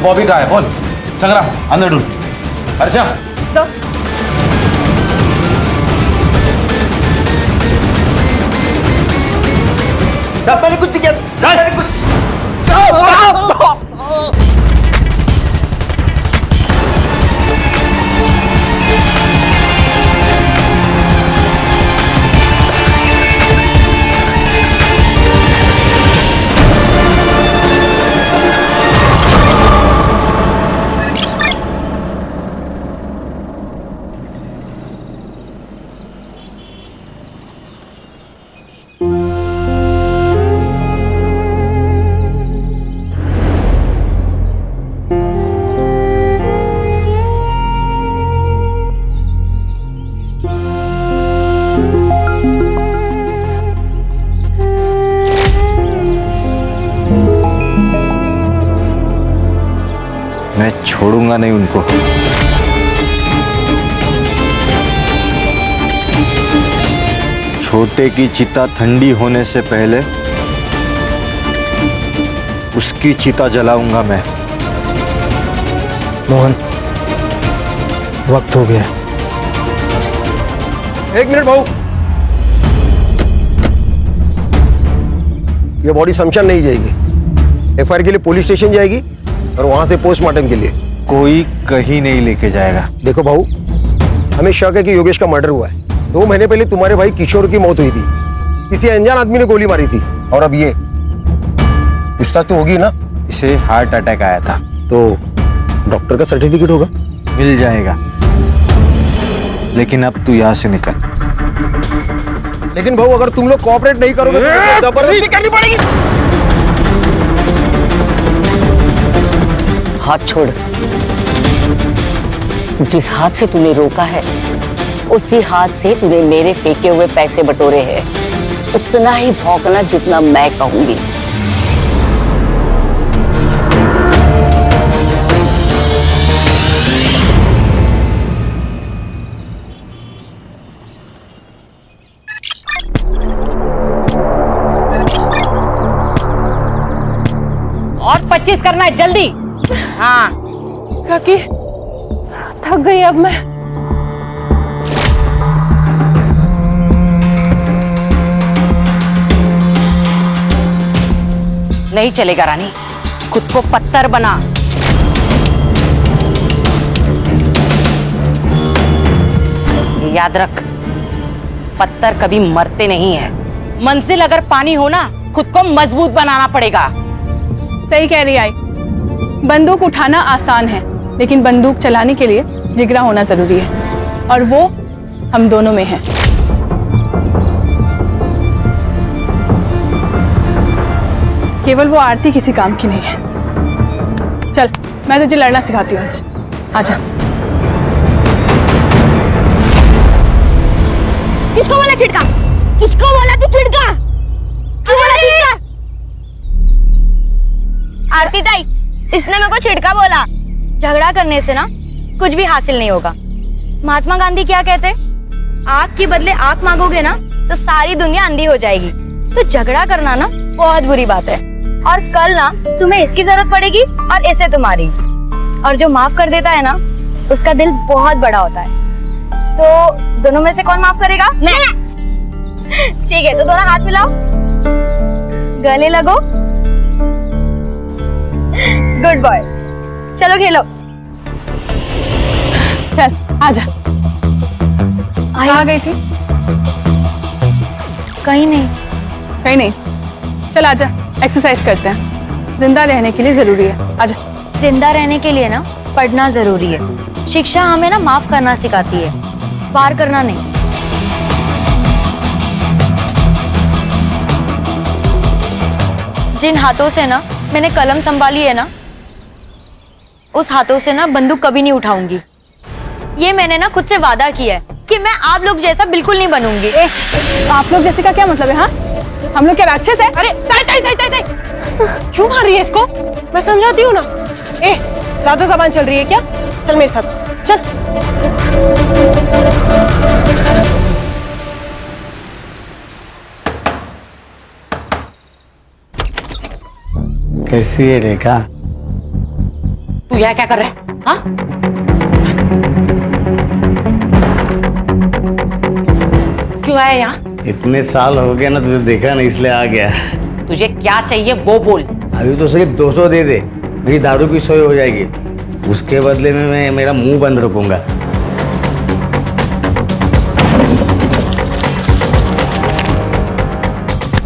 बॉबी कहाँ है बोल। संग्रा अंदर ढूंढ। हर्षा सर मैंने कुछ नहीं किया सर, मैंने कुछ मैं छोड़ूंगा नहीं उनको। छोटे की चिता ठंडी होने से पहले उसकी चिता जलाऊंगा मैं। मोहन, वक्त हो गया। एक मिनट भाऊ, ये बॉडी शमशान नहीं जाएगी, एफआईआर के लिए पुलिस स्टेशन जाएगी और वहां से पोस्टमार्टम के लिए। कोई कहीं नहीं लेके जाएगा। देखो भाऊ, हमें शक है कि योगेश का मर्डर हुआ है। 2 महीने पहले तुम्हारे भाई किशोर की मौत हुई थी, किसी अनजान आदमी ने गोली मारी थी। और अब ये पूछताछ तो होगी ना। इसे हार्ट अटैक आया था। तो डॉक्टर का सर्टिफिकेट होगा, मिल जाएगा। लेकिन अब तू यहाँ से निकल। लेकिन भाऊ अगर तुम लोग कोऑपरेट नहीं करोगे तो जबरदस्ती करनी पड़ेगी। हाथ छोड़। जिस हाथ से तूने रोका है उसी हाथ से तूने मेरे फेंके हुए पैसे बटोरे हैं। उतना ही भौंकना जितना मैं कहूंगी। और 25 करना है जल्दी। हाँ काकी, थक गई अब मैं। नहीं चलेगा रानी, खुद को पत्थर बना। ये याद रख, पत्थर कभी मरते नहीं है। मंजिल अगर पानी हो ना, खुद को मजबूत बनाना पड़ेगा। सही कह रही आई। बंदूक उठाना आसान है, लेकिन बंदूक चलाने के लिए जिगरा होना जरूरी है, और वो हम दोनों में है। केवल वो आरती किसी काम की नहीं है। चल, मैं तुझे लड़ना सिखाती हूँ आज। आजा। किसको बोला छिड़का? किसको बोला तू छिड़का? क्यों बोला छिड़का? आरती ताई, इसने मेरे को छिड़का बोला। झगड़ा करने से ना कुछ भी हासिल नहीं होगा। महात्मा गांधी क्या कहते? आग के बदले आग मांगोगे ना तो सारी दुनिया अंधी हो जाएगी। तो झगड़ा करना ना बहुत बुरी बात है, और कल ना तुम्हें इसकी जरूरत पड़ेगी और इसे तुम्हारी। और जो माफ कर देता है ना उसका दिल बहुत बड़ा होता है। सो दोनों में से कौन माफ करेगा? मैं। ठीक है, तो दोनों हाथ मिलाओ, गले लगो। गुड बॉय, चलो खेलो। चल आजा। कहाँ गई थी? कहीं नहीं। कहीं नहीं। चल आजा, एक्सरसाइज करते हैं। जिंदा रहने के लिए जरूरी है। आजा। जिंदा रहने के लिए ना पढ़ना जरूरी है। शिक्षा हमें ना माफ करना सिखाती है, वार करना नहीं। जिन हाथों से ना मैंने कलम संभाली है ना, उस हाथों से ना बंदूक कभी नहीं उठाऊंगी। ये मैंने ना खुद से वादा किया है कि मैं आप लोग जैसा बिल्कुल नहीं बनूंगी। आप लोग जैसे का क्या मतलब है? हाँ, हम लोग क्या राक्षस है? अरे ताई ताई ताई ताई ताई, क्यों मार रही है इसको? मैं समझाती हूँ ना। ज्यादा जबान चल रही है क्या? चल मेरे साथ चल। कैसी है रेखा? तू यहाँ क्या कर रहा है? हाँ? क्यों आया यहाँ? इतने साल हो गए ना, तुझे देखा नहीं इसलिए आ गया। तुझे क्या चाहिए वो बोल। अभी तो सिर्फ 200 दे दे, मेरी दारू की सोई हो जाएगी। उसके बदले में मैं मेरा मुंह बंद रखूंगा।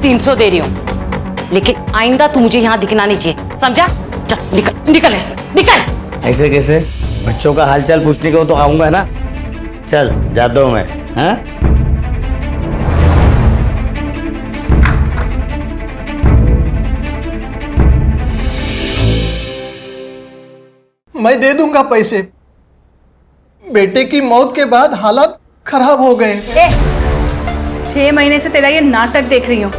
तीन 300 दे रही हूँ, लेकिन आइंदा तू मुझे यहाँ दिखना नहीं चाहिए, समझा? चल निकल, निकल ऐसे, निकल। ऐसे कैसे? बच्चों का हालचाल पूछने को तो आऊंगा ना। चल जाता हूँ मैं। हाँ? मैं दे दूंगा पैसे। बेटे की मौत के बाद हालात खराब हो गए। 6 महीने से तेरा ये नाटक देख रही हूँ।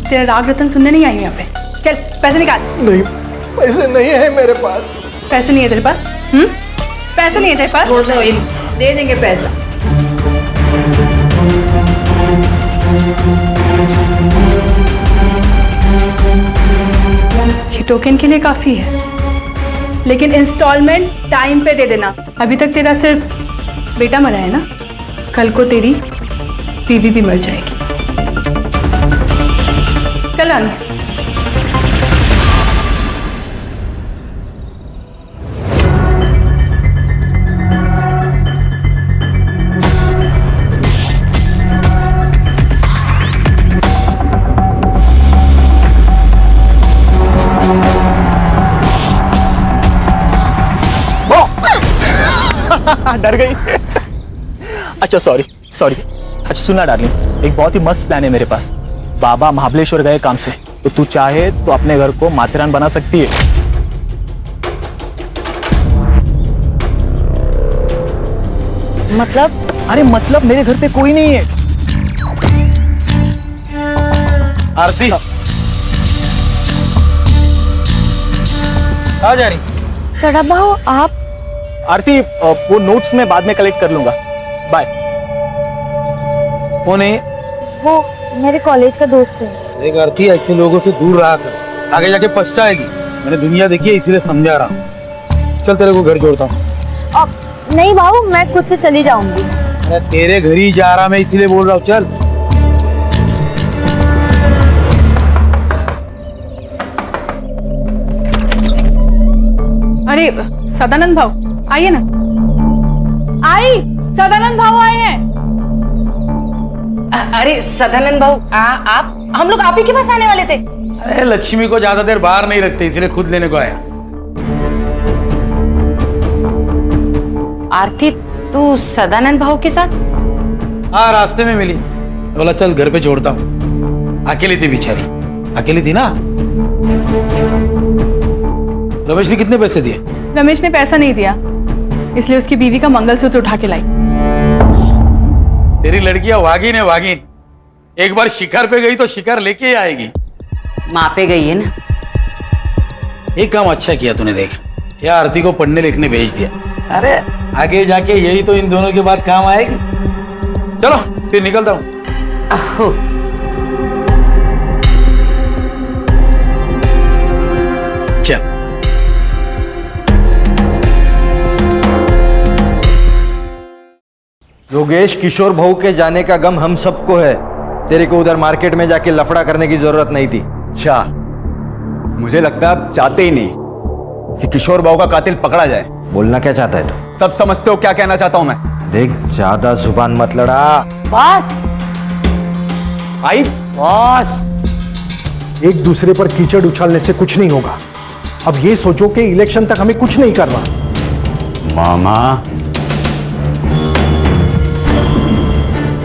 तेरा राग रतन सुनने नहीं आई यहाँ पे। चल पैसे निकाल। नहीं, पैसे नहीं है मेरे पास। पैसे नहीं है तेरे पास? पैसे नहीं है तेरे पास? दे देंगे पैसा। ये टोकन के लिए काफी है, लेकिन इंस्टॉलमेंट टाइम पे दे देना। अभी तक तेरा सिर्फ बेटा मरा है ना, कल को तेरी बीवी भी मर जाएगी। चल आना। डर गई। अच्छा सॉरी। अच्छा सुना डार्लिंग, एक बहुत ही मस्त प्लान है मेरे पास। बाबा महाबलेश्वर गए काम से, तो तू चाहे तो अपने घर को माथेरान बना सकती है। मतलब? अरे मतलब मेरे घर पे कोई नहीं है। आरती आ जा रही। सड़ा भाऊ आप? आरती वो नोट्स में बाद में कलेक्ट कर लूंगा। बाय। कौन है? वो मेरे कॉलेज का दोस्त है। देख आरती, ऐसे लोगों से दूर रहा कर, आगे जाके पछताएगी। मैंने दुनिया देखी है, इसीलिए समझा रहा हूँ। चल तेरे को घर छोड़ता हूँ। नहीं भाऊ, मैं खुद से चली जाऊंगी। मैं तेरे घर ही जा रहा, मैं इसीलिए बोल रहा हूँ। चल। अरे सदानंद भाऊ आइए ना। आई, सदानंद भाऊ आए हैं। अरे सदानंद भाऊ, आप, हम लोग आप ही के पास आने वाले थे। अरे लक्ष्मी को ज्यादा देर बाहर नहीं रखते, इसलिए खुद लेने को आया। आरती, तू सदानंद भाऊ के साथ? हाँ, रास्ते में मिली, बोला चल घर पे छोड़ता हूँ। अकेली थी बेचारी, अकेली थी ना। रमेश ने कितने पैसे दिए? रमेश ने पैसा नहीं दिया, इसलिए उसकी बीवी का मंगलसूत्र उठा के लाई। तेरी लड़कियां वागिन है, वागिन। एक बार शिकार पे गई तो शिकार लेके ही आएगी। माँ पे गई है ना। एक काम अच्छा किया तूने, देख या आरती को पढ़ने लिखने भेज दिया। अरे आगे जाके यही तो इन दोनों के बाद काम आएगी। चलो फिर निकलता हूँ। अहो, चल। योगेश, किशोर भाऊ के जाने का गम हम सबको है। तेरे को उधर मार्केट में जाके लफड़ा करने की जरूरत नहीं थी। अच्छा, मुझे लगता है आप चाहते ही नहीं कि किशोर बाबू का कातिल पकड़ा जाए। बोलना क्या चाहता है तू? सब समझते हो क्या कहना चाहता हूं मैं। देख, ज्यादा जुबान मत लड़ा। बस आई बस। एक दूसरे पर कीचड़ उछालने से कुछ नहीं होगा। अब ये सोचो कि इलेक्शन तक हमें कुछ नहीं करना। मामा,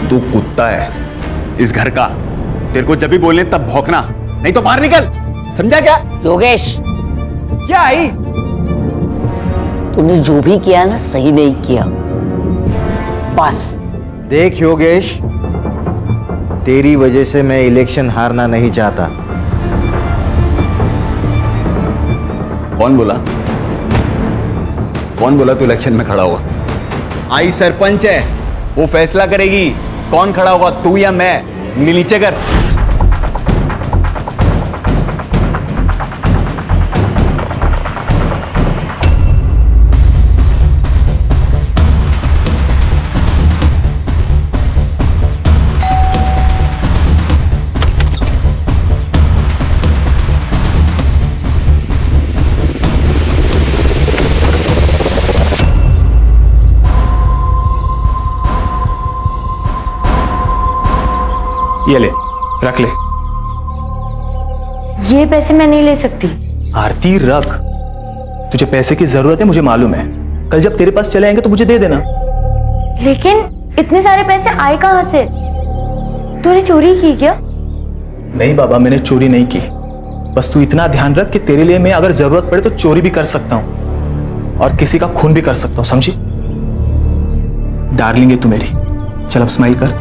तू कुत्ता है इस घर का। तेरे को जब भी बोलने तब भौंकना, नहीं तो बाहर निकल, समझा क्या? योगेश, क्या आई? तूने जो भी किया ना, सही नहीं किया। बस। देख योगेश, तेरी वजह से मैं इलेक्शन हारना नहीं चाहता। कौन बोला? कौन बोला तू इलेक्शन में खड़ा होगा? आई सरपंच है, वो फैसला करेगी कौन खड़ा होगा, तू या मैं। उंगली नीचे कर। ये ले, रख ले। ये पैसे मैं नहीं ले सकती। आरती रख, तुझे पैसे की जरूरत है मुझे मालूम है। कल जब तेरे पास चले आएंगे तो मुझे दे देना। लेकिन इतने सारे पैसे आए कहाँ से? तूने चोरी की क्या? नहीं बाबा, मैंने चोरी नहीं की। बस तू इतना ध्यान रख कि तेरे लिए मैं अगर जरूरत पड़े तो चोरी भी कर सकता हूं और किसी का खून भी कर सकता हूं, समझी? डार्लिंग है तू मेरी। चल अब स्माइल कर।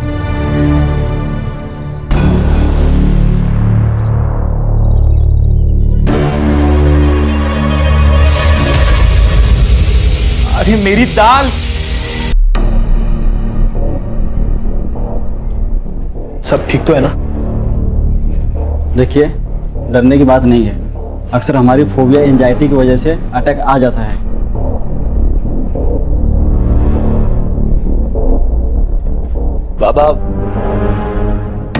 अरे मेरी दाल। सब ठीक तो है ना? देखिए, डरने की बात नहीं है। अक्सर हमारी फोबिया एंजाइटी की वजह से अटैक आ जाता है। बाबा,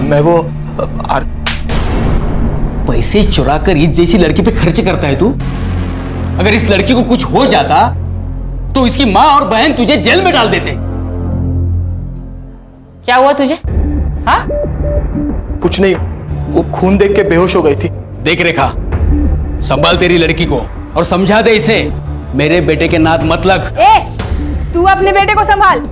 मैं वो पैसे चुरा कर इस जैसी लड़की पे खर्च करता है तू? अगर इस लड़की को कुछ हो जाता तो इसकी माँ और बहन तुझे जेल में डाल देते। क्या हुआ तुझे? हाँ? कुछ नहीं, वो खून देख के बेहोश हो गई थी। देख रेखा, संभाल तेरी लड़की को और समझा दे इसे मेरे बेटे के नाद मत लग। तू अपने बेटे को संभाल।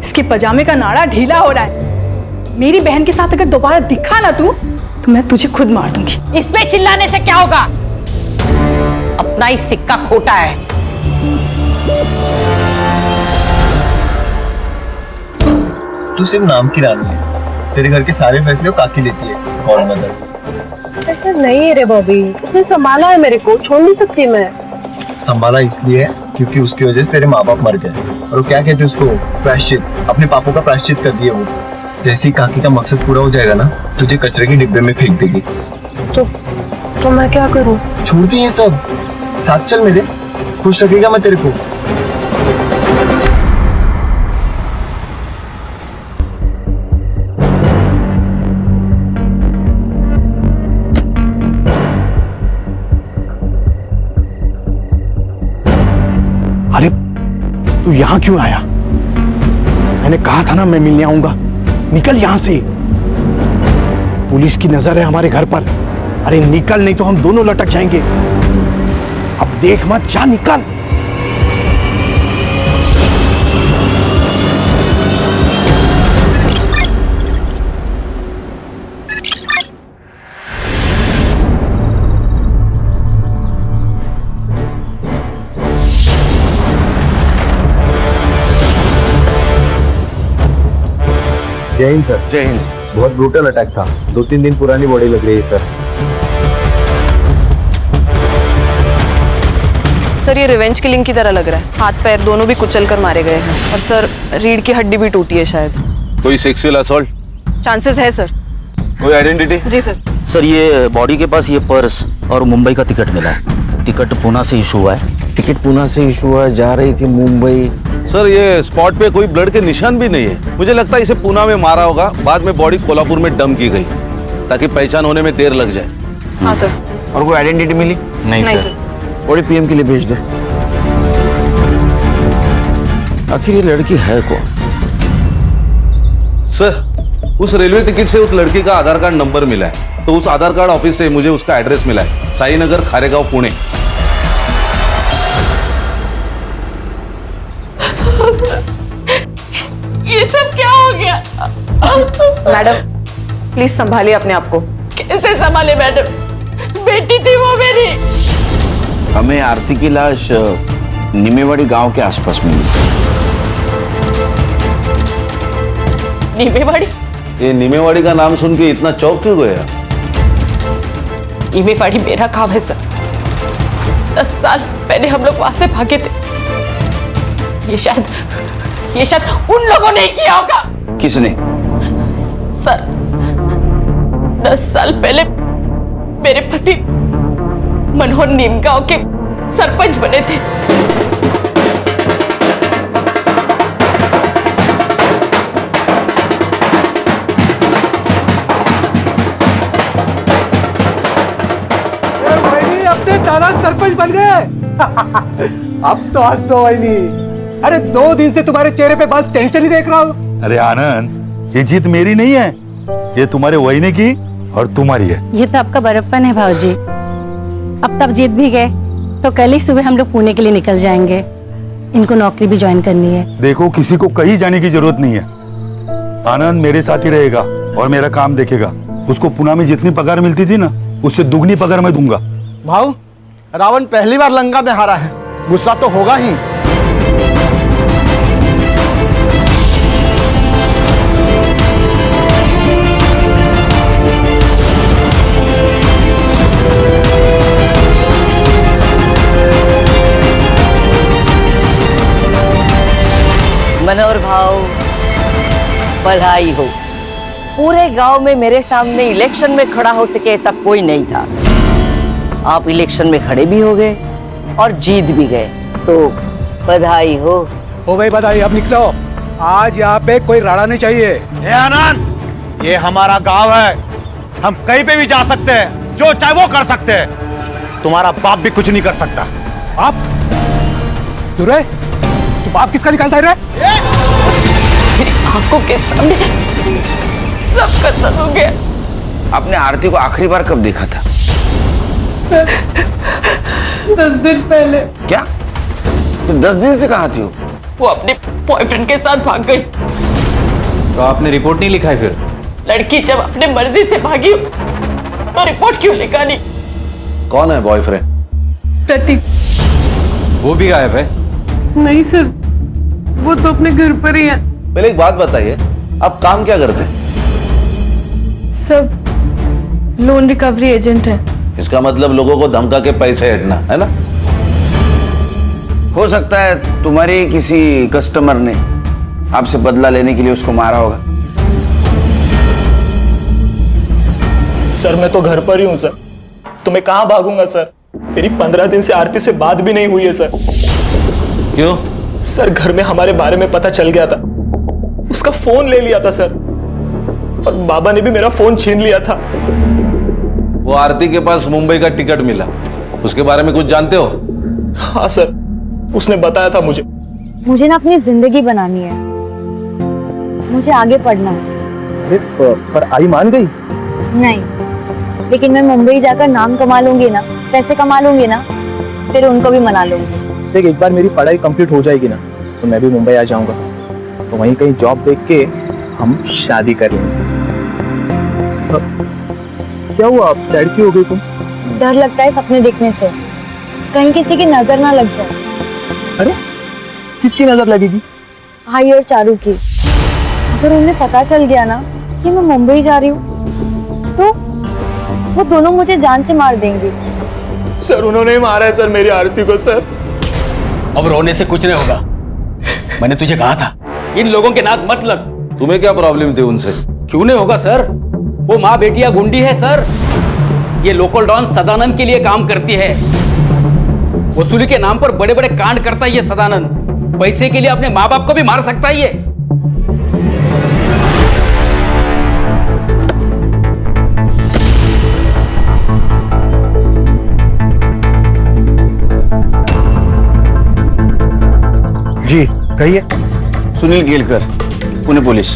इसके पजामे का नाड़ा ढीला हो रहा है। मेरी बहन के साथ अगर दोबारा दिखा ना तू, तो मैं तुझे खुद मार दूंगी। इस पे चिल्लाने से क्या होगा? अपना ही सिक्का खोटा है। तू सिर्फ नाम की रानी है। तेरे घर के सारे फैसले काकी लेती है। कौन मदर? ऐसा नहीं है रे बॉबी, उसने संभाला है मेरे को, छोड़ नहीं सकती मैं। संभाला इसलिए क्योंकि उसकी वजह से तेरे माँ बाप मर गए। और वो क्या कहते हैं उसको, प्रायश्चित। अपने पापों का प्रायश्चित कर दिया वो। जैसे ही काकी का मकसद पूरा हो जाएगा ना, तुझे कचरे के डिब्बे में फेंक देगी। तो मैं क्या करूं? छोड़ दी ये सब, साथ चल मेरे। खुश रखेगा मैं तेरे को। अरे तू यहां क्यों आया? मैंने कहा था ना मैं मिलने आऊंगा। निकल यहां से। पुलिस की नजर है हमारे घर पर। अरे निकल, नहीं तो हम दोनों लटक जाएंगे। अब देख मत, जा निकल। जय हिंद सर। जय हिंद। बहुत ब्रूटल अटैक था। 2-3 दिन पुरानी बॉडी लग रही है सर। सर ये रिवेंज किलिंग की तरह लग रहा है। हाथ पैर दोनों भी कुचल कर मारे गए हैं। और सर रीढ़ की हड्डी भी टूटी है शायद। कोई सेक्सुअल असॉल्ट? चांसेस है सर। कोई आइडेंटिटी? जी सर। सर ये बॉडी के पास ये पर्स और मुंबई का टिकट मिला है। टिकट पूना से इशू हुआ है। टिकट पूना से इशू हुआ, जा रही थी मुंबई। सर ये स्पॉट पे कोई ब्लड के निशान भी नहीं है। मुझे लगता है इसे पूना में मारा होगा, बाद में बॉडी कोल्हापुर में डंप की गई ताकि पहचान होने में देर लग जाए। हाँ सर। और कोई आइडेंटिटी मिली? नहीं सर। बॉडी पीएम के लिए भेज दे। आखिर ये लड़की है कौन? सर उस रेलवे टिकट से उस लड़की का आधार कार्ड नंबर मिला है, तो उस आधार कार्ड ऑफिस से मुझे उसका एड्रेस मिला है, साई नगर, खारेगांव, पुणे। ये सब क्या हो गया? मैडम प्लीज संभालिए अपने आप को। कैसे संभाले मैडम? बेटी थी वो मेरी। हमें आरती की लाश निमेवाड़ी गांव के आसपास मिली। निमेवाड़ी? ये निमेवाड़ी का नाम सुन के इतना चौंक क्यों गया? निमेवाड़ी मेरा गांव है सर। 10 साल पहले हम लोग वहां से भागे थे। ये शायद उन लोगों ने किया होगा। किसने? सर 10 साल पहले मेरे पति मनोहर नीमगांव के सरपंच बने थे। अपने तारा सरपंच बन गए। अब तो हंस दो वहीनी। अरे 2 दिन से तुम्हारे चेहरे पे बस टेंशन ही देख रहा हूँ। अरे आनंद, ये जीत मेरी नहीं है, ये तुम्हारे वहीने की और तुम्हारी है। ये तो आपका बड़प्पन है भाऊजी। अब तब जीत भी गए तो कल ही सुबह हम लोग पुणे के लिए निकल जाएंगे। इनको नौकरी भी ज्वाइन करनी है। देखो, किसी को कहीं जाने की जरूरत नहीं है। आनंद मेरे साथ ही रहेगा और मेरा काम देखेगा। उसको पुणे में जितनी पगार मिलती थी ना, उससे दुगनी पगार मैं दूंगा। भाऊ, रावण पहली बार लंका में हारा है, गुस्सा तो होगा ही। मनोहर भाव, बधाई हो। पूरे गांव में मेरे सामने इलेक्शन में खड़ा हो सके ऐसा कोई नहीं था। आप इलेक्शन में खड़े भी हो गए और जीत भी गए, तो बधाई हो गई बधाई। अब निकलो, आज यहाँ पे कोई राड़ा नहीं चाहिए। ए आनंद, ये हमारा गांव है, हम कहीं पे भी जा सकते हैं, जो चाहे वो कर सकते हैं। तुम्हारा बाप भी कुछ नहीं कर सकता। आप क्यों रे? तू बाप किसका निकालता है रे? मेरी आंखों के सामने सब खत्म हो गया। आपने आरती को आखिरी बार कब देखा था? 10 दिन पहले। क्या? तो 10 दिन से कहाँ थी वो? वो अपने बॉयफ्रेंड के साथ भाग गई। तो आपने रिपोर्ट नहीं लिखा है फिर? लड़की जब अपने मर्जी से भागी हो तो रिपोर्ट क्यों लिखा नहीं? कौन है बॉयफ्रेंड? प्रतीक। वो भी गायब है? नहीं सर, वो तो अपने घर पर ही है। पहले एक बात बताइए, आप काम क्या करते हैं? सब लोन रिकवरी एजेंट है। इसका मतलब लोगों को धमका के पैसे हटना है ना? हो सकता है तुम्हारे किसी कस्टमर ने आपसे बदला लेने के लिए उसको मारा होगा। सर मैं तो घर पर ही हूँ सर, तो मैं कहाँ भागूंगा सर? मेरी 15 दिन से आरती से बात भी नहीं हुई है सर। क्यों? सर घर में हमारे बारे में पता चल गया था, उसका फोन ले लिया था सर, और बाबा ने भी मेरा फोन छीन लिया था। वो आरती के पास मुंबई का टिकट मिला, उसके बारे में कुछ जानते हो? हाँ सर, उसने बताया था मुझे। मुझे ना अपनी जिंदगी बनानी है, मुझे आगे पढ़ना है। पर आई मान गई? नहीं, लेकिन मैं मुंबई जाकर नाम कमा लूंगी ना, पैसे कमा लूंगी ना, फिर उनको भी मना लूंगी। देख, एक बार मेरी पढ़ाई कंप्लीट हो जाएगी ना, तो मैं भी मुंबई आ जाऊंगा, तो वहीं कहीं जॉब देख के हम शादी कर लेंगे। क्या हुआ, आप सैड क्यों हो गई तुम? डर लगता है सपने देखने से, कहीं किसी की नजर ना लग जाए। अरे किसकी नजर लगेगी? भाई और चारू की। अगर उन्हें पता चल गया ना कि मैं मुंबई जा रही हूँ, तो वो दोनों मुझे जान से मार देंगे। सर उन्होंने ही मारा है सर मेरी आरती को सर। अब रोने से कुछ नहीं होगा, मैंने तुझे कहा था इन लोगों के नाक मत लग। तुम्हें क्या प्रॉब्लम थी उनसे? क्यों नहीं होगा सर, वो माँ बेटिया गुंडी है सर। ये लोकल डॉन सदानंद के लिए काम करती है, वसूली के नाम पर बड़े बड़े कांड करता है ये सदानंद। पैसे के लिए अपने माँ बाप को भी मार सकता है ये। जी कहिए। सुनील केलकर, पुणे पुलिस।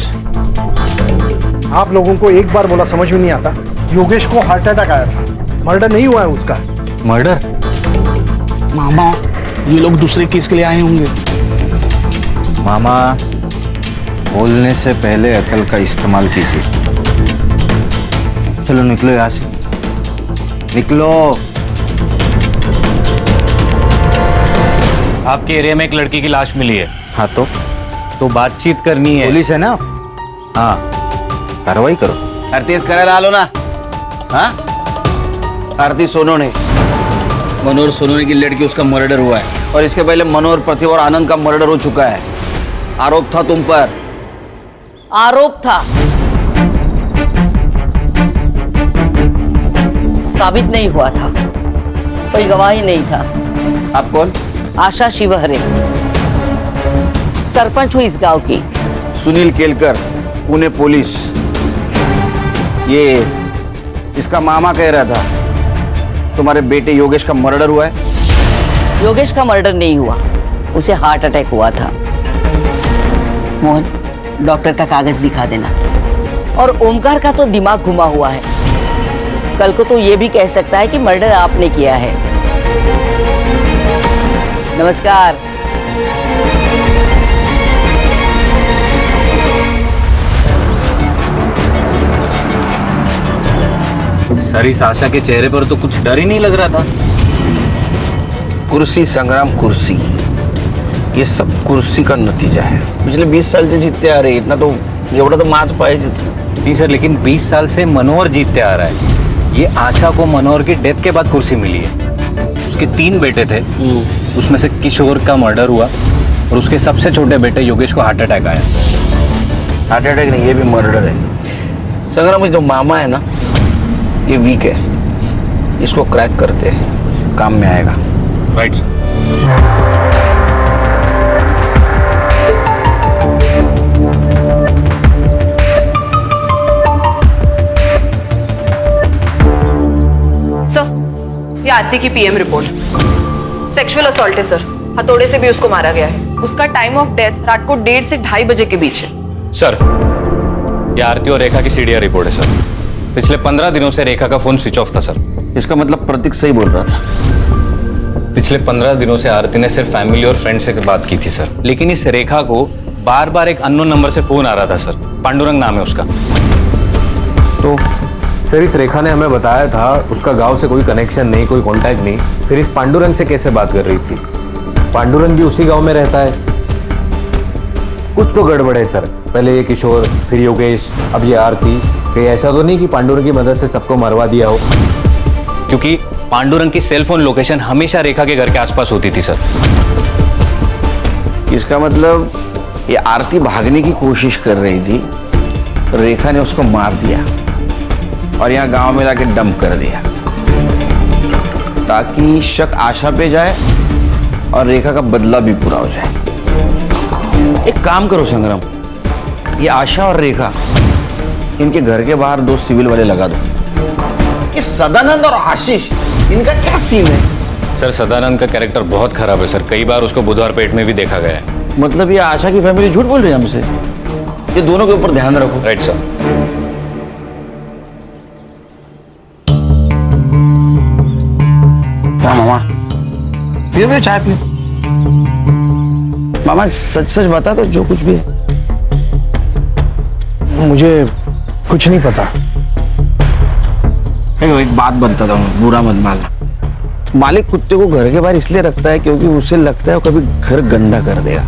आप लोगों को एक बार बोला समझ में नहीं आता? योगेश को हार्ट अटैक आया था, मर्डर नहीं हुआ है उसका। मर्डर? मामा, ये लोग दूसरे केस के लिए आए होंगे। मामा, बोलने से पहले अकल का इस्तेमाल कीजिए। चलो निकलो यहाँ से, निकलो। आपके एरिया में एक लड़की की लाश मिली है। हाँ तो बातचीत करनी है। पुलिस है ना? हाँ, कार्रवाई करो। आरती करे ला लो ना। हाँ, आरती सोनोने, मनोहर सोनोने की लड़की, उसका मर्डर हुआ है। और इसके पहले मनोहर, प्रतिभा और आनंद का मर्डर हो चुका है। आरोप था तुम पर। आरोप था, साबित नहीं हुआ था, कोई गवाही नहीं था। आप कौन? आशा शिवहरे, सरपंच हूँ इस गांव की। सुनील केलकर, पुणे पुलिस। ये इसका मामा कह रहा था तुम्हारे बेटे योगेश का मर्डर हुआ है। योगेश का मर्डर नहीं हुआ, उसे हार्ट अटैक हुआ था। मोहन, डॉक्टर का कागज दिखा देना और ओमकार का तो दिमाग घुमा हुआ है। कल को तो ये भी कह सकता है कि मर्डर आपने किया है। नमस्कार। सर इस आशा के चेहरे पर तो कुछ डर ही नहीं लग रहा था। कुर्सी संग्राम, कुर्सी, ये सब कुर्सी का नतीजा है। पिछले 20 साल से जीतते आ रहे, इतना तो एवढा तो माच पाहिजे। नहीं सर, लेकिन 20 साल से मनोहर जीतते आ रहा है। ये आशा को मनोहर की डेथ के बाद कुर्सी मिली है। उसके 3 बेटे थे, उसमें से किशोर का मर्डर हुआ और उसके सबसे छोटे बेटे योगेश को हार्ट अटैक आया। हार्ट अटैक नहीं, ये भी मर्डर है। संग्राम जो मामा है ना, ये वीक है, इसको क्रैक करते हैं, काम में आएगा। Right sir. ये आरती की पीएम रिपोर्ट। सेक्सुअल असॉल्ट है सर, हथौड़े से भी उसको मारा गया है। उसका टाइम ऑफ डेथ रात को 1:30 से 2:30 बजे के बीच है। सर ये आरती और रेखा की सीडीआर रिपोर्ट है सर। पिछले 15 दिनों से रेखा का फोन स्विच ऑफ था सर। इसका मतलब प्रतीक सही बोल रहा था। पिछले 15 दिनों से आरती ने सिर्फ फैमिली और फ्रेंड से बात की थी सर, लेकिन इस रेखा को बार बार एक अननोन नंबर से फोन आ रहा था सर। पांडुरंग नाम है उसका। तो सर इस रेखा ने हमें बताया था उसका गांव से कोई कनेक्शन नहीं, कोई कांटेक्ट नहीं, फिर इस पांडुरंग से कैसे बात कर रही थी? पांडुरंग भी उसी गांव में रहता है। कुछ तो गड़बड़ है सर। पहले ये किशोर, फिर योगेश, अब ये आरती। कहीं ऐसा तो नहीं कि पांडुरंग की मदद से सबको मरवा दिया हो? क्योंकि पांडुरंग की सेल फोन लोकेशन हमेशा रेखा के घर के आसपास होती थी सर। इसका मतलब ये आरती भागने की कोशिश कर रही थी, रेखा ने उसको मार दिया और यहाँ गांव में लाके डंप कर दिया ताकि शक आशा पे जाए और रेखा का बदला भी पूरा हो जाए। एक काम करो संग्राम, ये आशा और रेखा, इनके घर के बाहर 2 सिविल वाले लगा दो। ये सदानंद और आशीष, इनका क्या सीन है? सर सदानंद का कैरेक्टर बहुत खराब है सर। कई बार उसको बुधवार पेट में भी देखा गया है। मतलब ये आशा की फैमिली झूठ बोल रही है हमसे? ये दोनों के ऊपर ध्यान रखो। Right sir. क्या मामा, पियो चाय पियो। मामा सच सच बता दो, जो कुछ भी है। मुझे कुछ नहीं पता। एक बात बताता हूँ, बुरा मत मानना। मालिक कुत्ते को घर के बाहर इसलिए रखता है क्योंकि उसे लगता है वो कभी घर गंदा कर देगा,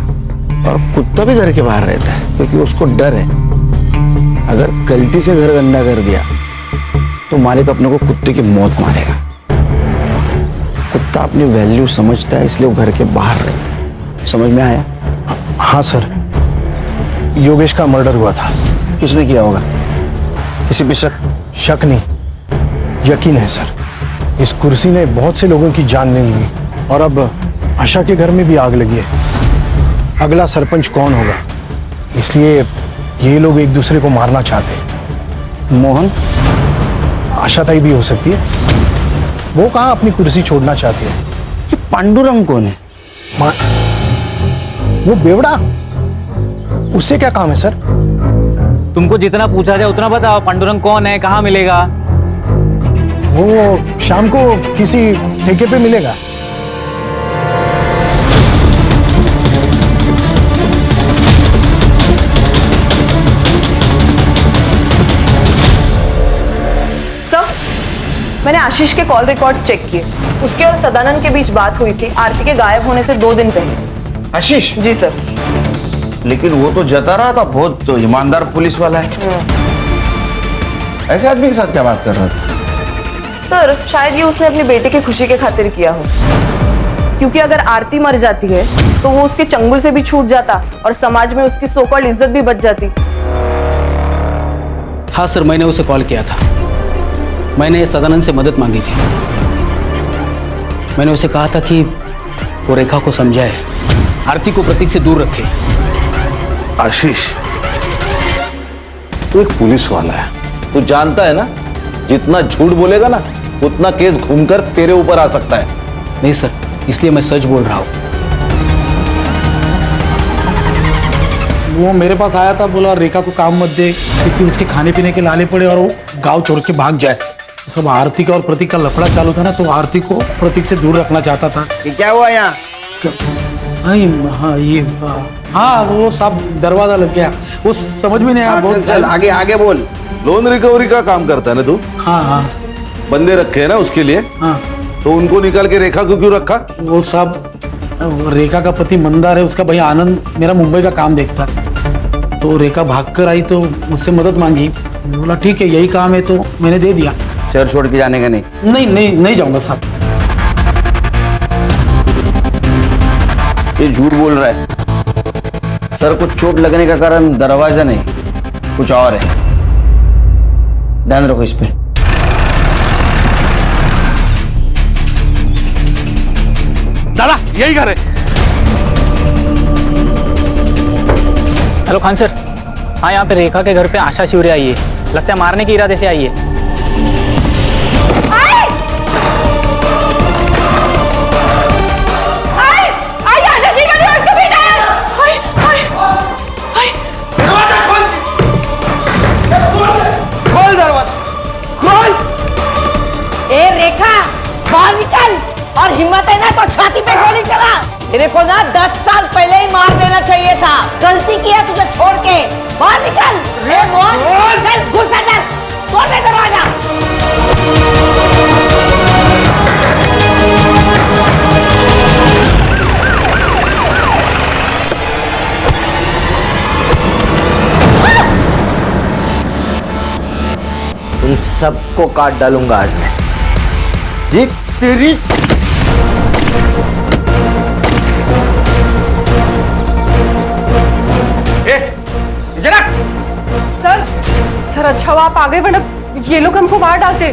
और कुत्ता भी घर के बाहर रहता है क्योंकि उसको डर है अगर गलती से घर गंदा कर दिया तो मालिक अपने को कुत्ते की मौत मारेगा। कुत्ता अपनी वैल्यू समझता है, इसलिए वो घर के बाहर रहता है। समझ में आया? हाँ सर, योगेश का मर्डर हुआ था। किसने किया होगा? किसी पे शक? शक नहीं, यकीन है सर। इस कुर्सी ने बहुत से लोगों की जान ले ली और अब आशा के घर में भी आग लगी है। अगला सरपंच कौन होगा, इसलिए ये लोग एक दूसरे को मारना चाहते हैं। मोहन? आशा ताई भी हो सकती है। वो कहाँ अपनी कुर्सी छोड़ना चाहती है। ये पांडुरंग कौन है? वो बेवड़ा, उससे क्या काम है सर? तुमको जितना पूछा जाए उतना बताओ। पांडुरंग कौन है, कहाँ मिलेगा? वो शाम को किसी ठेके पे मिलेगा। सर, मैंने आशीष के कॉल रिकॉर्ड्स चेक किए। उसके और सदानंद के बीच बात हुई थी आरती के गायब होने से 2 दिन पहले। आशीष? जी सर। लेकिन वो तो जता रहा था, बहुत तो ईमानदार पुलिस वाला है। ऐसे आदमी के साथ क्या बात कर रहा था? सर शायद ये उसने अपनी बेटे की खुशी के खातिर किया हो, क्योंकि अगर आरती मर जाती है तो वो उसके चंगुल से भी छूट जाता और समाज में उसकी सो कॉल्ड इज्जत भी बच जाती। हाँ सर, मैंने उसे कॉल किया था। मैंने सदानंद से मदद मांगी थी। मैंने उसे कहा था कि वो रेखा को समझाए, आरती को प्रतीक से दूर रखे। आशीष, तू एक पुलिस वाला है, तू जानता है ना जितना झूठ बोलेगा ना उतना केस घूमकर तेरे ऊपर आ सकता है। नहीं सर, इसलिए मैं सच बोल रहा हूं। वो मेरे पास आया था, बोला रेखा को काम मत दे क्योंकि उसके खाने पीने के लाले पड़े और वो गांव छोड़ के भाग जाए। सब आरती का और प्रतीक का लफड़ा चालू था ना, तो आरती को प्रतीक से दूर रखना चाहता था। ये क्या हुआ यहाँ? हाँ वो सब दरवाजा लग गया, वो समझ में नहीं आया। बहुत चल आगे आगे बोल। लोन रिकवरी का काम करता है ना तू? हाँ हाँ बंदे रखे हैं ना उसके लिए। हाँ तो उनको निकाल के रेखा को क्यों रखा? वो सब रेखा का पति मंदार है, उसका भैया आनंद मेरा मुंबई का काम देखता है। तो रेखा भागकर आई तो मुझसे मदद मांगी, बोला ठीक है यही काम है, तो मैंने दे दिया। शहर छोड़ के जाने का नहीं? नहीं जाऊंगा साहब। ये झूठ बोल रहा है। सर को चोट लगने का कारण दरवाजा नहीं, कुछ और है। ध्यान रखो इस पे। दादा यही घर है। हेलो खान सर, हाँ यहाँ पे रेखा के घर पे आशा शिवरे आई है, लगता है मारने के इरादे से आई है। खोल दरवाजा, खोल। ए रेखा बाहर निकल, और हिम्मत है ना तो छाती पे गोली चला। तेरे को ना 10 साल पहले ही मार देना चाहिए था, गलती किया तुझे छोड़ के। बाहर निकल रे मोहन, चल घुस अंदर, तोड़ दे दरवाजा। तुम सबको काट डालूंगा आज मैं। ये तेरी जरा सर अच्छा हुआ आप आ गए, वरना ये लोग हमको मार डालते।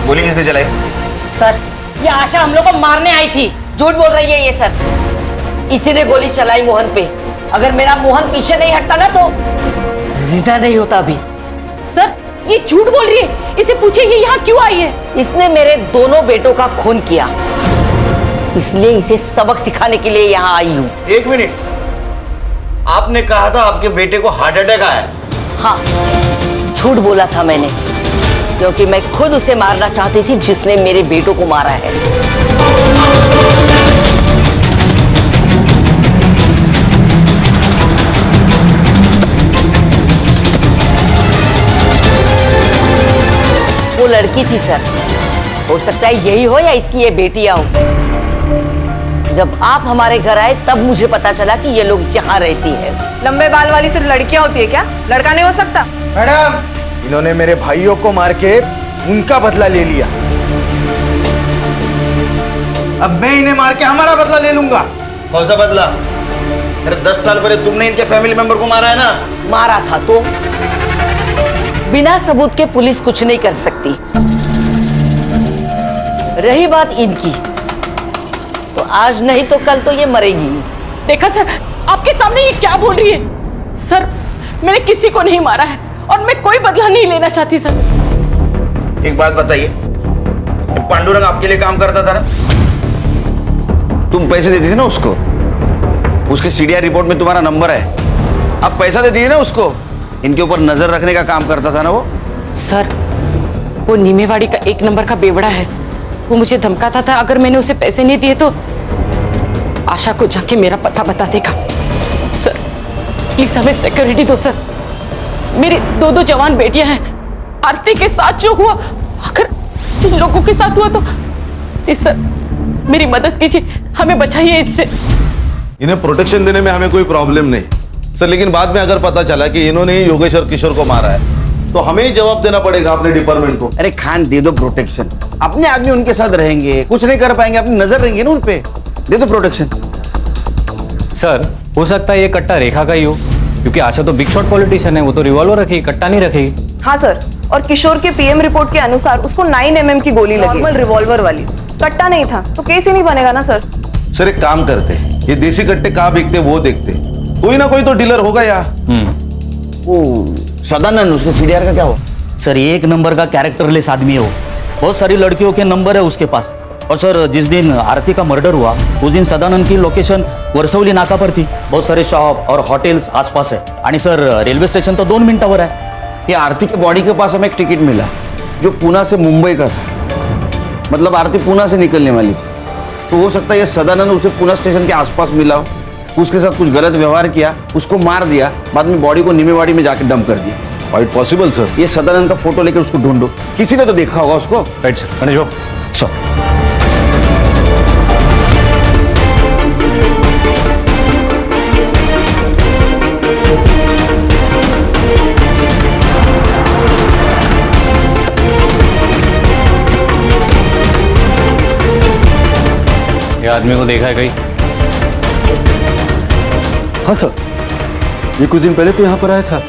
गोली किसने चलाई? सर ये आशा हम लोग को मारने आई थी। झूठ बोल रही है ये सर, इसी ने गोली चलाई मोहन पे। अगर मेरा मोहन पीछे नहीं हटता ना तो जिंदा नहीं होता अभी। सर ये झूठ बोल रही है, इसे पूछिए ये यहाँ क्यों आई है। इसने मेरे दोनों बेटों का खून किया, इसलिए इसे सबक सिखाने के लिए यहाँ आई हूँ। एक मिनट, आपने कहा था आपके बेटे को हार्ट अटैक आया? हाँ झूठ बोला था मैंने, क्योंकि मैं खुद उसे मारना चाहती थी जिसने मेरे बेटों को मारा है। वो लड़की थी सर, हो सकता है यही हो या इसकी ये बेटियां हो। जब आप हमारे घर आए तब मुझे पता चला कि ये लोग यहाँ रहती है। लंबे बाल वाली सिर्फ लड़कियां होती है क्या? लड़का नहीं हो सकता? मैडम इन्होंने मेरे भाइयों को मार के उनका बदला ले लिया, अब मैं इन्हें मार के हमारा बदला ले लूंगा। कौन सा बदला? अरे 10 साल पहले तुमने इनके फैमिली मेंबर को मारा है ना? मारा था तो बिना सबूत के पुलिस कुछ नहीं कर सकती। रही बात इनकी, तो आज नहीं तो कल तो ये मरेगी। देखा सर आपके सामने ये क्या बोल रही है। सर मैंने किसी को नहीं मारा है और मैं कोई बदला नहीं लेना चाहती सर। एक बात बताइए, पांडुरंग आपके लिए काम करता था ना? तुम पैसे देती थी ना उसको? उसके सीडीआर रिपोर्ट में तुम्हारा नंबर है, आप पैसा देती थी ना उसको? इनके ऊपर नजर रखने का काम करता था ना वो? सर वो नीमेवाड़ी का 1 नंबर का बेवड़ा है, वो मुझे धमकाता था अगर मैंने उसे पैसे नहीं दिए तो आशा को जाके मेरा पता बता देगा। सर प्लीज हमें सिक्योरिटी दो सर, मेरी 2 जवान बेटियां हैं। आरती के साथ जो हुआ अगर इन लोगों के साथ हुआ तो प्लीज सर मेरी मदद कीजिए, हमें बचाइए इससे। इन्हें प्रोटेक्शन देने में हमें कोई प्रॉब्लम नहीं सर, लेकिन बाद में अगर पता चला कि इन्होंने ही योगेश और किशोर को मारा है तो हमें ही जवाब देना पड़ेगा अपने डिपार्टमेंट को। अरे खान दे दो प्रोटेक्शन, अपने आदमी उनके साथ रहेंगे, कुछ नहीं कर पाएंगे, अपनी नजर रहेंगे ना उन पे, दे दो प्रोटेक्शन। सर हो सकता है ये कट्टा रेखा का ही हो, क्योंकि आशा तो बिग शॉट पॉलिटिशियन है, वो तो रिवॉल्वर रखेगी, कट्टा नहीं रखेगी। हाँ सर, और किशोर के पीएम रिपोर्ट के अनुसार उसको 9 mm की गोली लगी, नॉर्मल रिवॉल्वर वाली, कट्टा नहीं था, तो केस ही नहीं बनेगा ना सर। सर एक काम करते, ये देसी कट्टे कहाँ बिकते वो देखते, कोई ना कोई तो डीलर होगा यहाँ। वो सदानंद, उसके सीडीआर का क्या हुआ? सर 1 नंबर का कैरेक्टरलेस आदमी है वो, बहुत सारी लड़कियों के नंबर है उसके पास। और सर जिस दिन आरती का मर्डर हुआ उस दिन सदानंद की लोकेशन वर्सवली नाका पर थी। बहुत सारे शॉप और होटल्स आसपास है। आणि सर रेलवे स्टेशन तो 2 मिनिटावर है। ये आरती के बॉडी के पास हमें एक टिकट मिला जो पूना से मुंबई का था। मतलब आरती पूना से निकलने वाली थी। तो हो सकता है ये सदानंद उसे पूना स्टेशन के आसपास मिला हो, उसके साथ कुछ गलत व्यवहार किया, उसको मार दिया, बाद में बॉडी को निमेवाड़ी में जाकर डंप कर दिया। Quite possible sir. ये सदानंद का फोटो लेकर उसको ढूंढो, किसी ने तो देखा होगा उसको। Right sir. मैनेज सर ये आदमी को देखा है कहीं? हाँ सर, ये कुछ दिन पहले तो यहाँ पर आया था।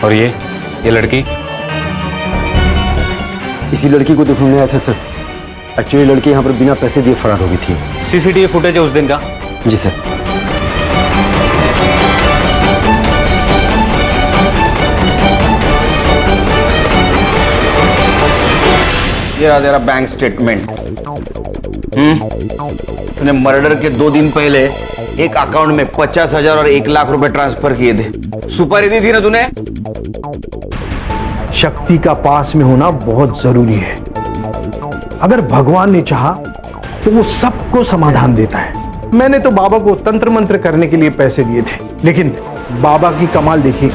और ये लड़की? इसी लड़की को तो ढूंढने आया था सर। एक्चुअली लड़की यहाँ पर बिना पैसे दिए फरार हो गई थी। सीसीटीवी फुटेज है उस दिन का? जी सर। ये रहा तेरा बैंक स्टेटमेंट। तूने मर्डर के 2 दिन पहले एक अकाउंट में 50,000 और 1 लाख रुपए ट्रांसफर किए थे। सुपारी दी थी ना तूने? शक्ति का पास में होना बहुत जरूरी है। अगर भगवान ने चाहा तो वो सबको समाधान देता है। मैंने तो बाबा को तंत्र मंत्र करने के लिए पैसे दिए थे, लेकिन बाबा की कमाल देखिए,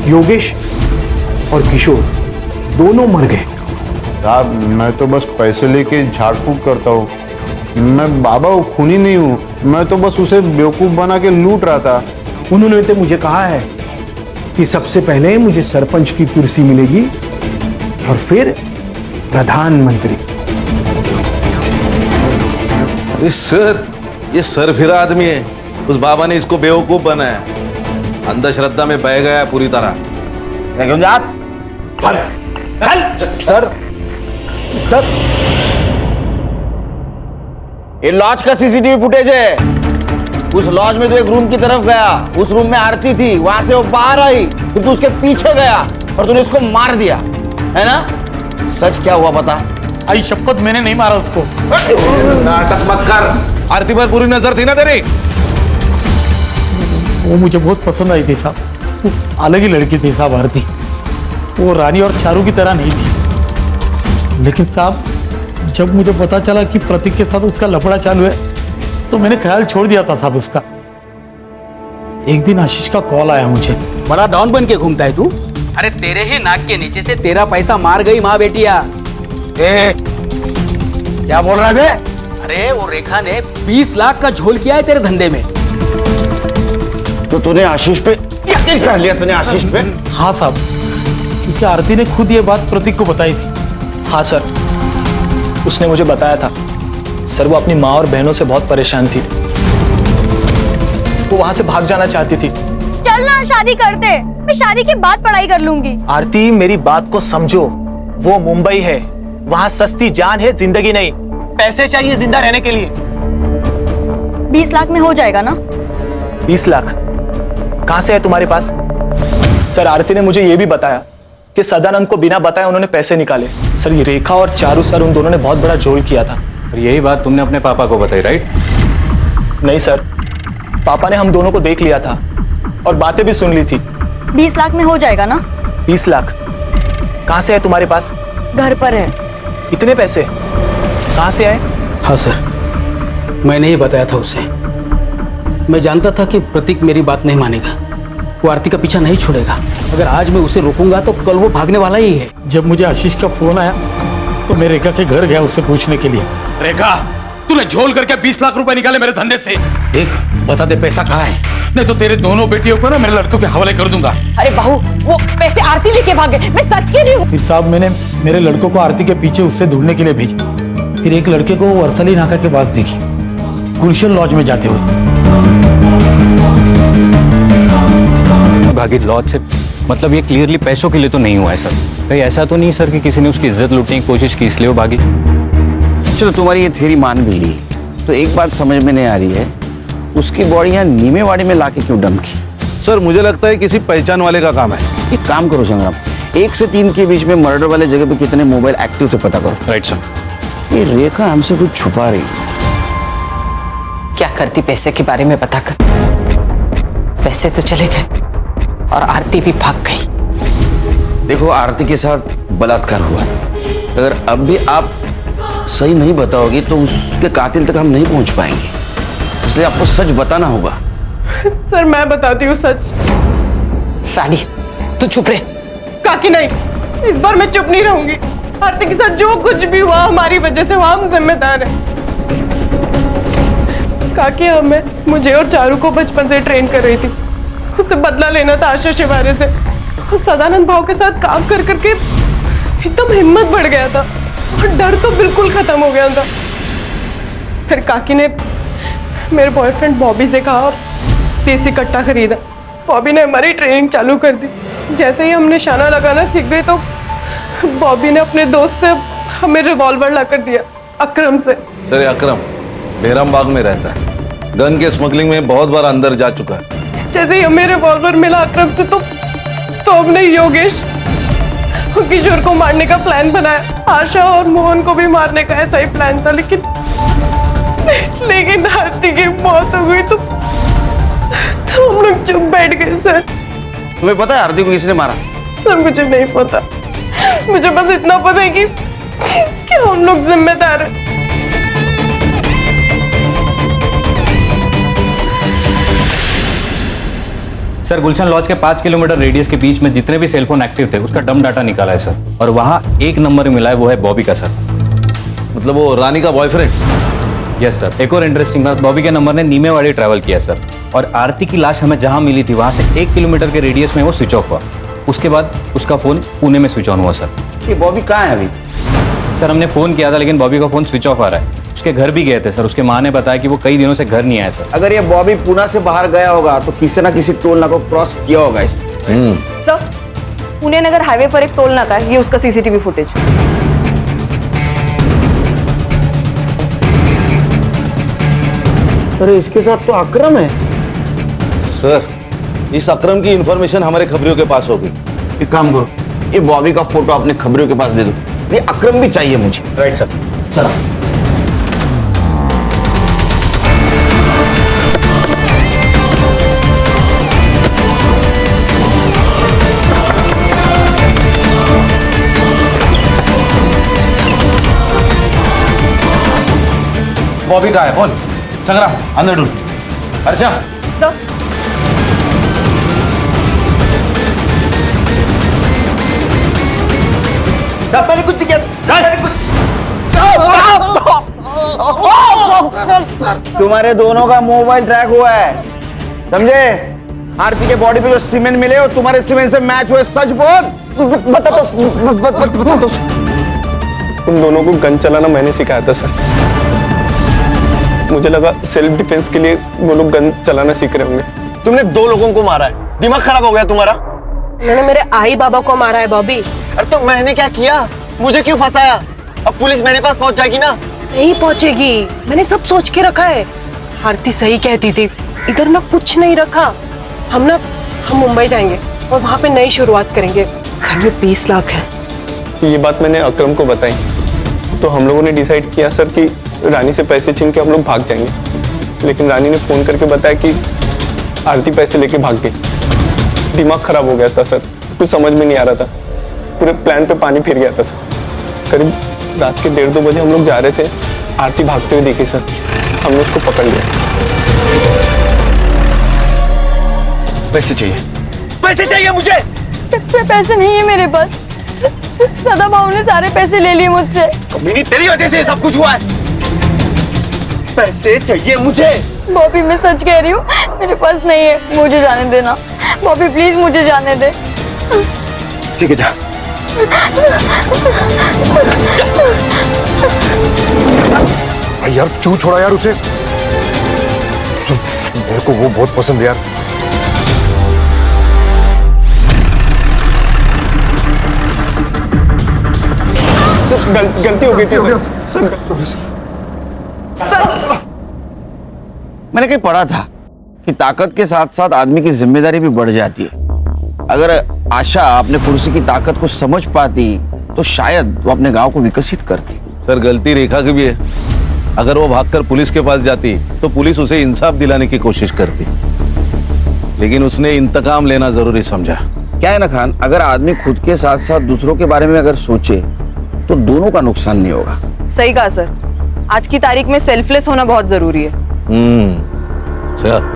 योगेश और किशोर दोनों मर गए। साहब मैं तो बस पैसे लेके झाड़ फूक करता हूँ। मैं बाबा खूनी नहीं हूँ, मैं तो बस उसे बेवकूफ बना के लूट रहा था। उन्होंने तो मुझे कहा है कि सबसे पहले मुझे सरपंच की कुर्सी मिलेगी और फिर प्रधानमंत्री। अरे सर, ये सर फिरा आदमी है। उस बाबा ने इसको बेवकूफ बनाया, अंधश्रद्धा में बह गया पूरी तरह। क्यों जात? सर सर, ये लॉज का सीसीटीवी फुटेज है। उस लॉज में तो एक रूम की तरफ गया, उस रूम में आरती थी, वहां से वो बाहर आई, फिर तू उसके पीछे गया और तूने उसको मार दिया, है ना? सच क्या हुआ पता? आई शपथ, मैंने नहीं मारा उसको। नाटक मत कर। आरती पर पूरी नजर थी ना तेरी? वो मुझे बहुत पसंद आई थी साहब। वो अलग ही लड़की थी साहब आरती। वो रानी और चारू की तरह नहीं थी। लेकिन साहब जब मुझे पता चला कि प्रतीक के साथ उसका लफड़ा चालू है तो मैंने ख्याल छोड़ दिया था साहब उसका। एक दिन आशीष का कॉल आया मुझे। बड़ा डॉन बन के घूमता है तू? अरे तेरे ही नाक के नीचे से तेरा पैसा मार गई माँ बेटिया। क्या बोल रहा है? अरे वो रेखा ने 20 लाख का झोल किया है तेरे धंधे में। तो तूने आशीष पे यकीन कर लिया? तूने आशीष पे? हाँ साहब, क्योंकि आरती ने खुद ये बात प्रतीक को बताई थी। हाँ सर, उसने मुझे बताया था। सर वो अपनी माँ और बहनों से बहुत परेशान थी। वो वहां से भाग जाना चाहती थी। चल ना शादी करते, मैं शादी के बाद पढ़ाई कर लूंगी। आरती मेरी बात को समझो, वो मुंबई है, वहां सस्ती जान है, जिंदगी नहीं। पैसे चाहिए जिंदा रहने के लिए। 20 लाख में हो जाएगा ना? 20 लाख कहां से है तुम्हारे पास? सर आरती ने मुझे यह भी बताया कि सदानंद को बिना बताए उन्होंने पैसे निकाले। सर ये रेखा और चारू सर, उन दोनों ने बहुत बड़ा झोल किया था। और यही बात तुमने अपने पापा को बताई, राइट? नहीं सर, पापा ने हम दोनों को देख लिया था और बातें भी सुन ली थी। 20 लाख में हो जाएगा ना? 20 लाख कहां से है तुम्हारे पास? घर पर है। इतने पैसे कहां से आए? हाँ सर, मैंने ही बताया था उसे। मैं जानता था कि प्रतीक मेरी बात नहीं मानेगा, वो आरती का पीछा नहीं छोड़ेगा। अगर आज मैं उसे रोकूंगा तो कल वो भागने वाला ही है। जब मुझे आशीष का फोन आया तो मैं रेखा के घर गया उससे पूछने के लिए। रेखा, तूने झोल करके 20 लाख रुपए निकाले मेरे धंधे से। देख, बता दे पैसा कहाँ है, नहीं तो तेरे दोनों बेटियों को ना मेरे लड़कों के हवाले कर दूंगा। अरे बहू, वो पैसे आरती लेके भागे, मैं सच कह रही हूँ। फिर साहब मैंने मेरे लड़कों को आरती के पीछे उससे ढूंढने के लिए भेजा। फिर एक लड़के को वर्सली नाका के पास देखी, गुलशन लॉज में जाते हुए। भागी लॉज से मतलब ये क्लियरली पैसों के लिए तो नहीं हुआ है सर। कहीं ऐसा तो नहीं सर कि किसी ने उसकी इज्जत लूटने की कोशिश की इसलिए वो भागी? चलो तुम्हारी ये थ्योरी मान भी ली, तो एक बात समझ में नहीं आ रही है, उसकी बॉडी यहाँ नीमेवाड़ी में लाके क्यों डंप की? सर मुझे लगता है किसी पहचान वाले का काम है। एक काम करो संग्राम, 1 से 3 के बीच में मर्डर वाले जगह पे कितने मोबाइल एक्टिव थे पता करो। Right sir. ये रेखा हमसे कुछ छुपा रही। क्या करती पैसे के बारे में पता कर। पैसे तो चले गए और आरती भी भाग गई। देखो आरती के साथ बलात्कार हुआ, अगर अब भी आप सही नहीं बताओगे तो उसके कातिल तक हम नहीं पहुंच पाएंगे, इसलिए आपको सच बताना होगा। सर मैं बताती हूँ सच। रानी तू चुप रहे। काकी नहीं, इस बार मैं चुप नहीं रहूंगी। आरती के साथ जो कुछ भी हुआ हमारी वजह से हुआ, हम जिम्मेदार हैं। काकी हमें, मुझे और चारू को बचपन से ट्रेन कर रही थी। उससे बदला लेना था आशा शिवारे से। उस सदानंद भाव के साथ काम कर करके एकदम हिम्मत बढ़ गया था और डर तो बिल्कुल खत्म हो गया था। फिर काकी ने मेरे बॉयफ्रेंड बॉबी से कहा और देसी कट्टा खरीदा। बॉबी ने हमारी ट्रेनिंग चालू कर दी। जैसे ही हम निशाना लगाना सीख गए तो बॉबी ने अपने दोस्त से हमें रिवॉल्वर ला कर दिया, अकरम से। सर अकरम बेरम बाग में रहता है, गन के स्मगलिंग में बहुत बार अंदर जा चुका है। जैसे ही हमें रिवॉल्वर मिला अकरम से तो हमने योगेश और किशोर को मारने का प्लान बनाया। आशा और मोहन को भी मारने का ऐसा ही प्लान था, लेकिन आरती की मौत हो गई तो हम लोग चुप बैठ गए। सर तुम्हें पता है आरती को किसने मारा? सर मुझे नहीं पता, मुझे बस इतना पता है कि हम लोग जिम्मेदार हैं। सर गुलशन लॉज के 5 किलोमीटर रेडियस के बीच में जितने भी सेलफोन एक्टिव थे उसका डम डाटा निकाला है सर, और वहां एक नंबर मिला है, वो है बॉबी का सर। मतलब वो रानी का बॉयफ्रेंड? Yes sir. एक और इंटरेस्टिंग बात, बॉबी के नंबर ने नीमेवाड़ी ट्रैवल किया सर, और आरती की लाश हमें जहां मिली थी वहां से 1 किलोमीटर के रेडियस में वो स्विच ऑफ हुआ। उसके बाद उसका फोन पुणे में स्विच ऑन हुआ सर। ये बॉबी कहाँ है अभी? सर हमने फोन किया था लेकिन बॉबी का फोन स्विच ऑफ आ रहा है। उसके घर भी गए थे सर, उसके माँ ने बताया कि वो कई दिनों से घर नहीं आया सर। अगर ये बॉबी पुणे से बाहर गया होगा तो किसी ना किसी टोल नाका को क्रॉस किया होगा इसने। सर पुणे नगर हाईवे पर एक टोल नाका है, ये उसका सीसीटीवी फुटेज। अरे इसके साथ तो अकरम है। सर इस अकरम की इंफॉर्मेशन हमारे खबरियों के पास होगी। एक काम करो, ये बॉबी का फोटो अपने खबरियों के पास दे दो, ये अकरम भी चाहिए मुझे। Right sir. चलो बॉबी का है, बोल संग्राम अंदर ढूंढ। हर्षा सर मैंने कुछ दिया, तुम्हारे दोनों का मोबाइल ट्रैक हुआ है, समझे? आरती के बॉडी पे जो सीमेंट मिले और तुम्हारे सीमेंट से मैच हुए, सच बोल। बता दो। तुम दोनों को गन चलाना मैंने सिखाया था सर। मुझे लगा सेल्फ डिफेंस के लिए वो लोग गन चलाना सीख रहे होंगे। तुमने 2 लोगों को मारा है, दिमाग खराब हो गया तुम्हारा। मैंने मेरे आई बाबा को मारा है बॉबी। अरे तो मैंने क्या किया? मुझे क्यों फंसाया? अब पुलिस मेरे पास पहुंच जाएगी ना? नहीं पहुंचेगी, मैंने सब सोच के रखा है। आरती सही कहती थी, इधर ना कुछ नहीं रखा। हम मुंबई जाएंगे और वहां पे नई शुरुआत करेंगे। घर में 20 लाख है। ये बात मैंने अकरम को बताई तो हम लोगों ने डिसाइड किया सर कि रानी से पैसे छीन के हम लोग भाग जाएंगे, लेकिन रानी ने फोन करके बताया कि आरती पैसे लेके भाग गई। दिमाग खराब हो गया था सर, कुछ समझ में नहीं आ रहा था, पूरे प्लान पे पानी फिर गया था सर। करीब रात के 1:30-2 बजे हम लोग जा रहे थे, आरती भागते हुए देखी सर, हमने उसको पकड़ लिया। पैसे चाहिए, पैसे चाहिए मुझे। पैसे नहीं है मेरे पास, सदा भाव ने सारे पैसे ले लिए मुझसे। कमीनी तेरी वजह से सब कुछ हुआ है। पैसे चाहिए मुझे। बॉबी मैं सच कह रही हूँ, मेरे पास नहीं है, मुझे जाने देना। बॉबी प्लीज मुझे जाने दे। ठीक है जा। भाई यार क्यों छोड़ा यार उसे? सुन मेरे को वो बहुत पसंद है यार। गलती हो गई थी मैंने कहीं पढ़ा था कि ताकत के साथ साथ आदमी की जिम्मेदारी भी बढ़ जाती है। अगर आशा अपने कुर्सी की ताकत को समझ पाती तो शायद वो अपने गांव को विकसित करती। सर गलती रेखा की भी है। अगर वो भागकर पुलिस के पास जाती तो पुलिस उसे इंसाफ दिलाने की कोशिश करती, लेकिन उसने इंतकाम लेना जरूरी समझा। क्या है ना खान, अगर आदमी खुद के साथ साथ दूसरों के बारे में अगर सोचे तो दोनों का नुकसान नहीं होगा। सही कहा सर, आज की तारीख में सेल्फलेस होना बहुत जरूरी है। सर